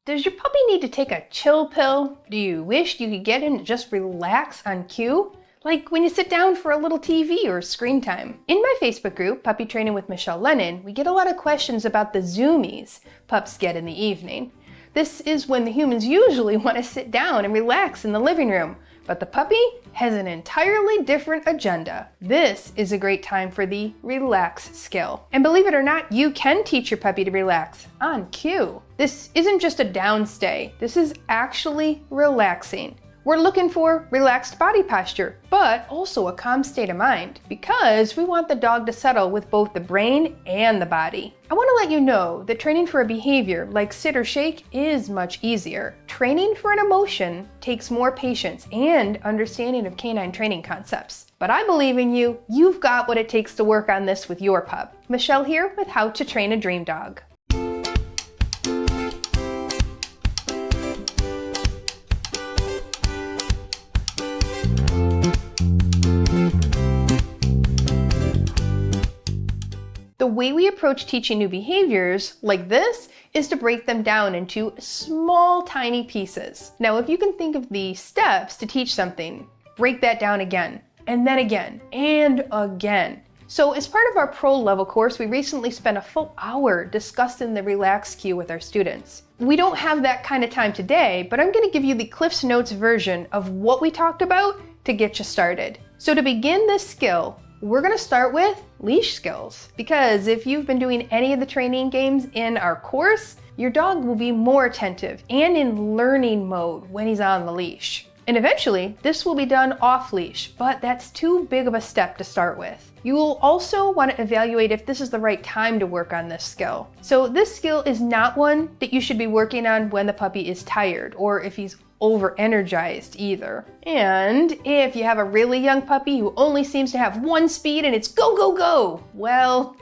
Does your puppy need to take a chill pill? Do you wish you could get him to just relax on cue? Like when you sit down for a little TV or screen time. In my Facebook group, Puppy Training with Michele Lennon, we get a lot of questions about the zoomies pups get in the evening. This is when the humans usually want to sit down and relax in the living room, but the puppy has an entirely different agenda. This is a great time for the relax skill. And believe it or not, you can teach your puppy to relax on cue. This isn't just a downstay, this is actually relaxing. We're looking for relaxed body posture, but also a calm state of mind, because we want the dog to settle with both the brain and the body. I want to let you know that training for a behavior like sit or shake is much easier. Training for an emotion takes more patience and understanding of canine training concepts. But I believe in you. You've got what it takes to work on this with your pup. Michele here with How to Train a Dream Dog. The way we approach teaching new behaviors, like this, is to break them down into small, tiny pieces. Now, if you can think of the steps to teach something, break that down again, and then again, and again. So as part of our pro level course, we recently spent a full hour discussing the relax cue with our students. We don't have that kind of time today, but I'm going to give you the Cliff's Notes version of what we talked about to get you started. So to begin this skill, we're going to start with leash skills, because if you've been doing any of the training games in our course, your dog will be more attentive and in learning mode when he's on the leash. And eventually, this will be done off leash, but that's too big of a step to start with. You will also want to evaluate if this is the right time to work on this skill. So this skill is not one that you should be working on when the puppy is tired or if he's over-energized either. And if you have a really young puppy who only seems to have one speed and it's go, go, go, well,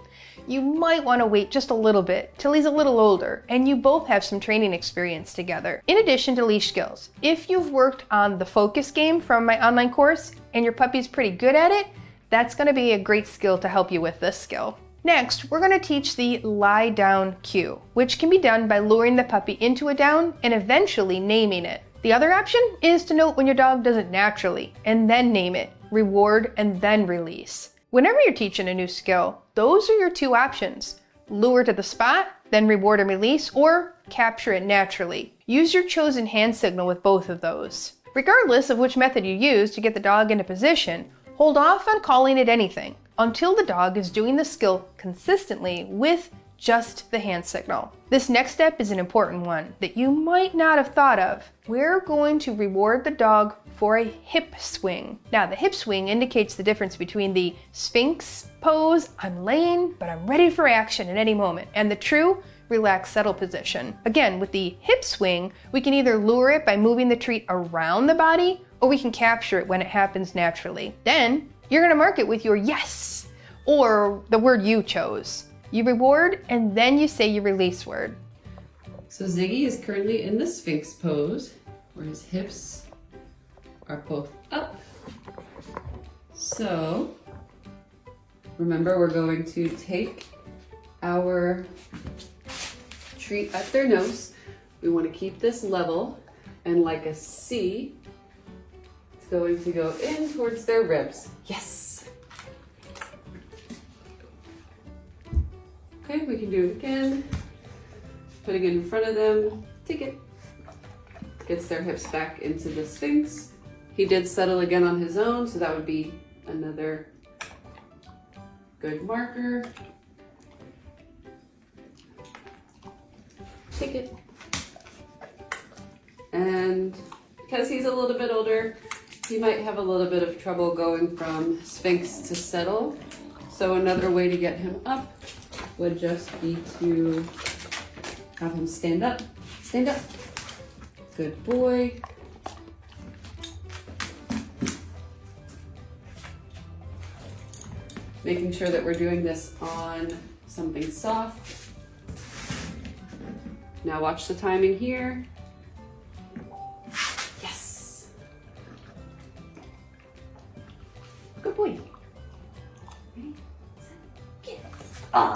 you might want to wait just a little bit till he's a little older and you both have some training experience together. In addition to leash skills, if you've worked on the focus game from my online course and your puppy's pretty good at it, that's going to be a great skill to help you with this skill. Next, we're going to teach the lie down cue, which can be done by luring the puppy into a down and eventually naming it. The other option is to note when your dog does it naturally and then name it, reward, and then release. Whenever you're teaching a new skill, those are your two options. Lure to the spot, then reward and release, or capture it naturally. Use your chosen hand signal with both of those. Regardless of which method you use to get the dog into position, hold off on calling it anything until the dog is doing the skill consistently with just the hand signal. This next step is an important one that you might not have thought of. We're going to reward the dog for a hip swing. Now, the hip swing indicates the difference between the Sphinx pose, I'm laying, but I'm ready for action at any moment, and the true relaxed settle position. Again, with the hip swing, we can either lure it by moving the treat around the body, or we can capture it when it happens naturally. Then, you're gonna mark it with your yes, or the word you chose. You reward, and then you say your release word. So Ziggy is currently in the Sphinx pose, where his hips are both up. So, remember, we're going to take our treat at their nose. We want to keep this level, and like a C, it's going to go in towards their ribs. Yes! Okay, we can do it again. Putting it in front of them, take it. Gets their hips back into the Sphinx. He did settle again on his own, so that would be another good marker. Take it. And because he's a little bit older, he might have a little bit of trouble going from Sphinx to settle. So another way to get him up would just be to have him stand up. Stand up. Good boy. Making sure that we're doing this on something soft. Now watch the timing here. Yes. Good boy. Ready, set, get. Ah.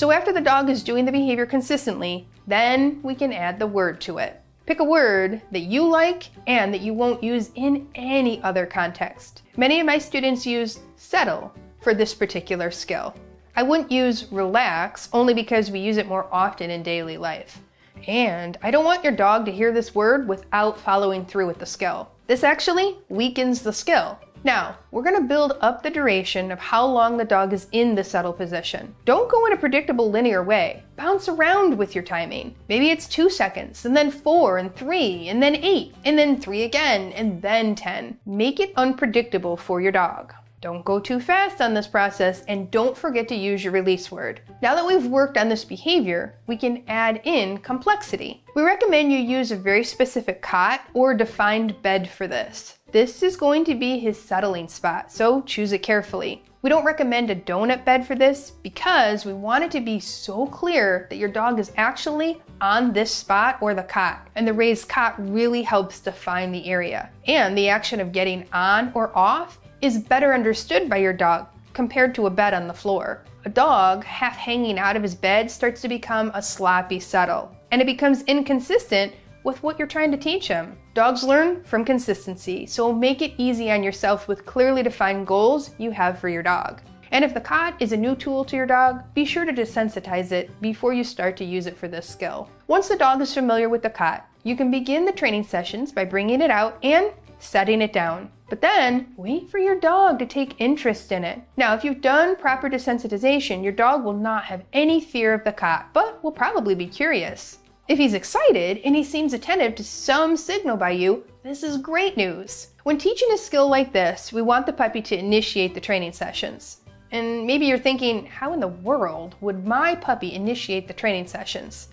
So after the dog is doing the behavior consistently, then we can add the word to it. Pick a word that you like and that you won't use in any other context. Many of my students use settle for this particular skill. I wouldn't use relax only because we use it more often in daily life. And I don't want your dog to hear this word without following through with the skill. This actually weakens the skill. Now, we're going to build up the duration of how long the dog is in the settle position. Don't go in a predictable linear way. Bounce around with your timing. Maybe it's 2 seconds, and then 4, and 3, and then 8, and then 3 again, and then 10. Make it unpredictable for your dog. Don't go too fast on this process, and don't forget to use your release word. Now that we've worked on this behavior, we can add in complexity. We recommend you use a very specific cot or defined bed for this. This is going to be his settling spot, so choose it carefully. We don't recommend a donut bed for this because we want it to be so clear that your dog is actually on this spot or the cot. And the raised cot really helps define the area. And the action of getting on or off is better understood by your dog compared to a bed on the floor. A dog half hanging out of his bed starts to become a sloppy settle, and it becomes inconsistent with what you're trying to teach him. Dogs learn from consistency, so make it easy on yourself with clearly defined goals you have for your dog. And if the cot is a new tool to your dog, be sure to desensitize it before you start to use it for this skill. Once the dog is familiar with the cot, you can begin the training sessions by bringing it out and setting it down. But then, wait for your dog to take interest in it. Now, if you've done proper desensitization, your dog will not have any fear of the cot, but will probably be curious. If he's excited and he seems attentive to some signal by you, this is great news. When teaching a skill like this, we want the puppy to initiate the training sessions. And maybe you're thinking, how in the world would my puppy initiate the training sessions?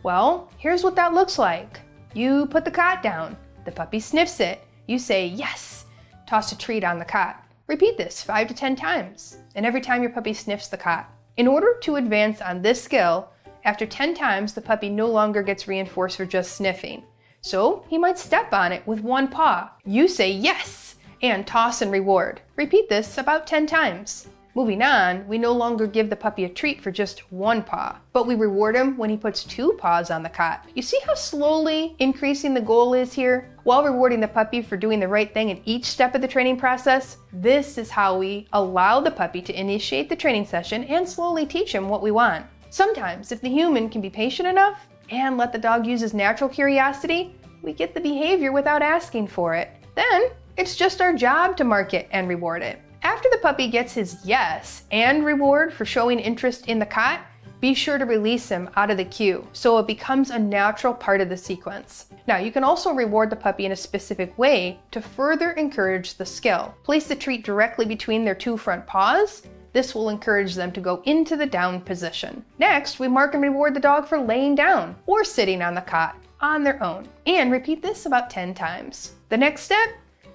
Well, here's what that looks like. You put the cot down, the puppy sniffs it, you say yes, toss a treat on the cot. Repeat this 5 to 10 times, and every time your puppy sniffs the cot. In order to advance on this skill, after 10 times, the puppy no longer gets reinforced for just sniffing. So he might step on it with one paw. You say yes, and toss and reward. Repeat this about 10 times. Moving on, we no longer give the puppy a treat for just one paw, but we reward him when he puts 2 paws on the cot. You see how slowly increasing the goal is here? While rewarding the puppy for doing the right thing in each step of the training process, this is how we allow the puppy to initiate the training session and slowly teach him what we want. Sometimes, if the human can be patient enough and let the dog use his natural curiosity, we get the behavior without asking for it. Then, it's just our job to mark it and reward it. After the puppy gets his yes and reward for showing interest in the cot, be sure to release him out of the queue so it becomes a natural part of the sequence. Now, you can also reward the puppy in a specific way to further encourage the skill. Place the treat directly between their 2 front paws. This will encourage them to go into the down position. Next, we mark and reward the dog for laying down or sitting on the cot on their own. And repeat this about 10 times. The next step,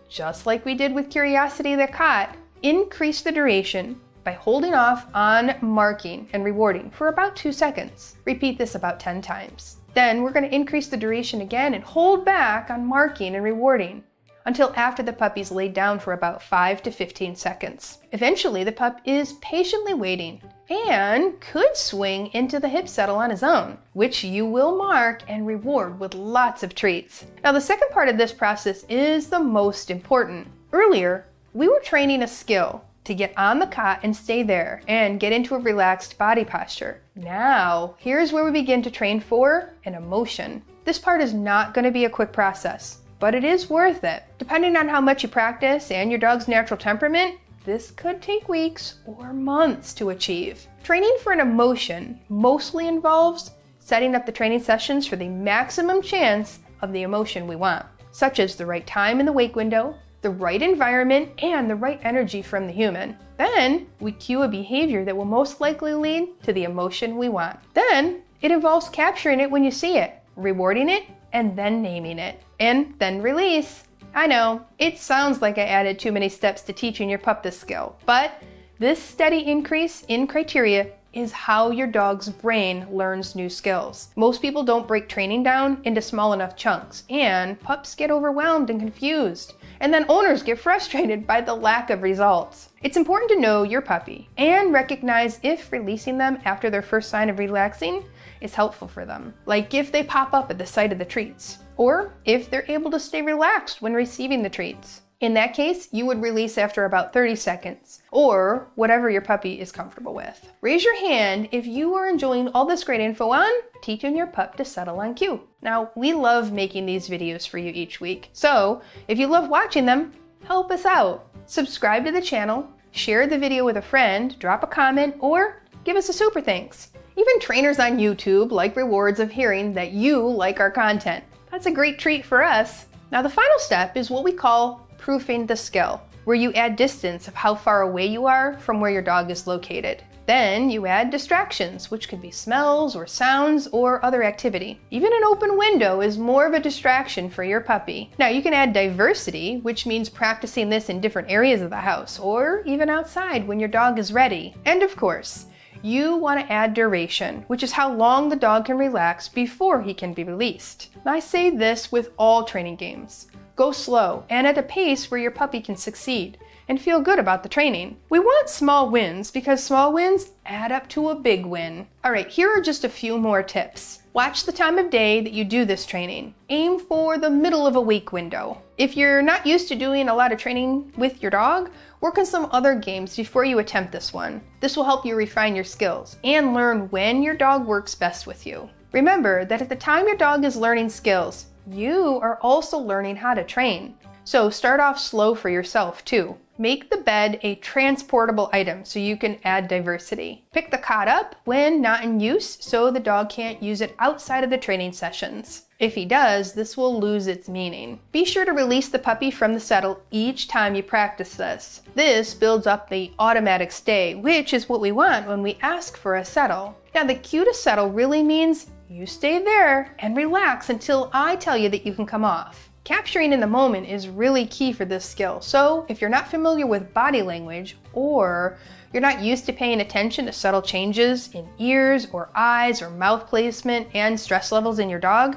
just like we did with curiosity the cot, increase the duration by holding off on marking and rewarding for about 2 seconds. Repeat this about 10 times. Then we're going to increase the duration again and hold back on marking and rewarding until after the puppy's laid down for about 5 to 15 seconds. Eventually, the pup is patiently waiting and could swing into the hip settle on his own, which you will mark and reward with lots of treats. Now, the second part of this process is the most important. Earlier, we were training a skill to get on the cot and stay there and get into a relaxed body posture. Now, here's where we begin to train for an emotion. This part is not going to be a quick process, but it is worth it. Depending on how much you practice and your dog's natural temperament, this could take weeks or months to achieve. Training for an emotion mostly involves setting up the training sessions for the maximum chance of the emotion we want, such as the right time in the wake window, the right environment, and the right energy from the human. Then we cue a behavior that will most likely lead to the emotion we want. Then it involves capturing it when you see it, rewarding it, and then naming it, and then release. I know, it sounds like I added too many steps to teaching your pup this skill, but this steady increase in criteria is how your dog's brain learns new skills. Most people don't break training down into small enough chunks, and pups get overwhelmed and confused. And then owners get frustrated by the lack of results. It's important to know your puppy and recognize if releasing them after their first sign of relaxing is helpful for them. Like if they pop up at the sight of the treats, or if they're able to stay relaxed when receiving the treats. In that case, you would release after about 30 seconds, or whatever your puppy is comfortable with. Raise your hand if you are enjoying all this great info on teaching your pup to settle on cue. Now, we love making these videos for you each week, so if you love watching them, help us out. Subscribe to the channel, share the video with a friend, drop a comment, or give us a super thanks. Even trainers on YouTube like rewards of hearing that you like our content. That's a great treat for us. Now, the final step is what we call proofing the skill, where you add distance of how far away you are from where your dog is located. Then you add distractions, which could be smells or sounds or other activity. Even an open window is more of a distraction for your puppy. Now you can add diversity, which means practicing this in different areas of the house or even outside when your dog is ready. And of course, you want to add duration, which is how long the dog can relax before he can be released. And I say this with all training games. Go slow and at a pace where your puppy can succeed and feel good about the training. We want small wins because small wins add up to a big win. All right, here are just a few more tips. Watch the time of day that you do this training. Aim for the middle of a week window. If you're not used to doing a lot of training with your dog, work on some other games before you attempt this one. This will help you refine your skills and learn when your dog works best with you. Remember that at the time your dog is learning skills, you are also learning how to train. So start off slow for yourself too. Make the bed a transportable item so you can add diversity. Pick the cot up when not in use so the dog can't use it outside of the training sessions. If he does, this will lose its meaning. Be sure to release the puppy from the settle each time you practice this. This builds up the automatic stay, which is what we want when we ask for a settle. Now the cue to settle really means you stay there and relax until I tell you that you can come off. Capturing in the moment is really key for this skill, so if you're not familiar with body language or you're not used to paying attention to subtle changes in ears or eyes or mouth placement and stress levels in your dog,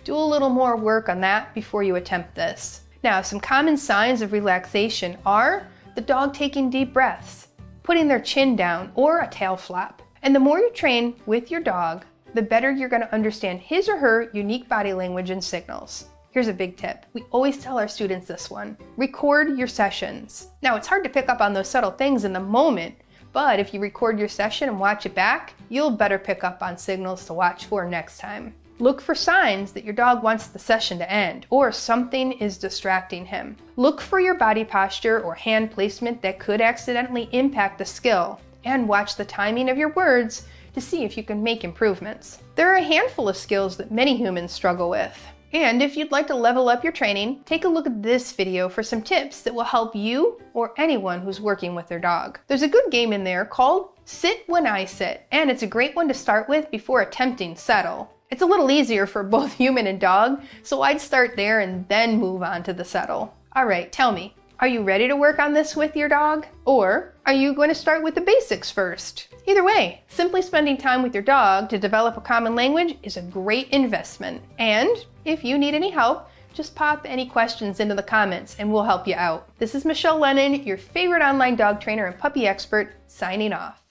do a little more work on that before you attempt this. Now, some common signs of relaxation are the dog taking deep breaths, putting their chin down, or a tail flap. And the more you train with your dog, the better you're going to understand his or her unique body language and signals. Here's a big tip. We always tell our students this one. Record your sessions. Now, it's hard to pick up on those subtle things in the moment, but if you record your session and watch it back, you'll better pick up on signals to watch for next time. Look for signs that your dog wants the session to end or something is distracting him. Look for your body posture or hand placement that could accidentally impact the skill, and watch the timing of your words to see if you can make improvements. There are a handful of skills that many humans struggle with. And if you'd like to level up your training, take a look at this video for some tips that will help you or anyone who's working with their dog. There's a good game in there called Sit When I Sit, and it's a great one to start with before attempting settle. It's a little easier for both human and dog, so I'd start there and then move on to the settle. All right, tell me, are you ready to work on this with your dog? Or are you going to start with the basics first? Either way, simply spending time with your dog to develop a common language is a great investment. And if you need any help, just pop any questions into the comments and we'll help you out. This is Michele Lennon, your favorite online dog trainer and puppy expert, signing off.